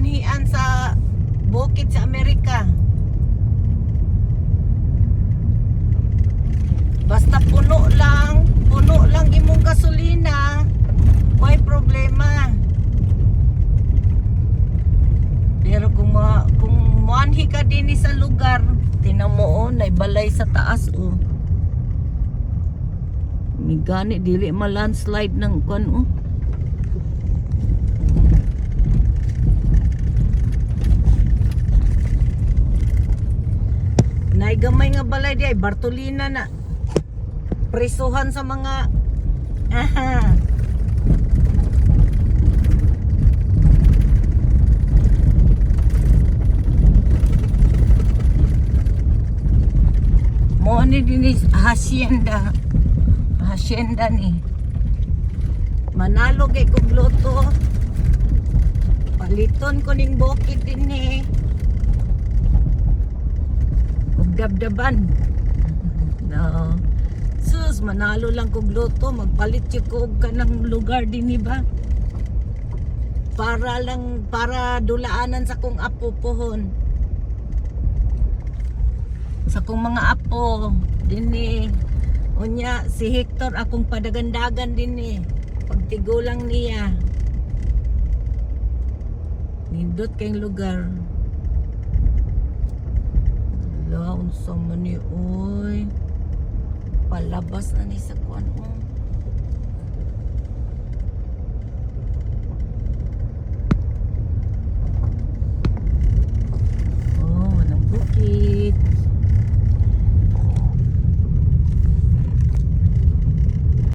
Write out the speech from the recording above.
binhian sa bukid sa Amerika. Basta puno lang imong gasolina, may problema. Pero kung muanhi ka din sa lugar, tinan mo naibalay sa taas Migani dili ma landslide ng kuan Naigamay nga balay di ay Bartolina na. Presuhan sa mga mo ni dinis hacienda ni manalo kay kog loto, paliton ko ning bukid din ug dabdaban no. Sus, manalo lang kog loto, magpalit yun ko og kanang lugar din ba? Para dulaanan sa kong apo pohon. Sa kong mga apo din unya si Hector akong padagandagan din pagtigulang niya. Nindot kayong lugar. Ala, unsa man ni palabas na ni sa kuan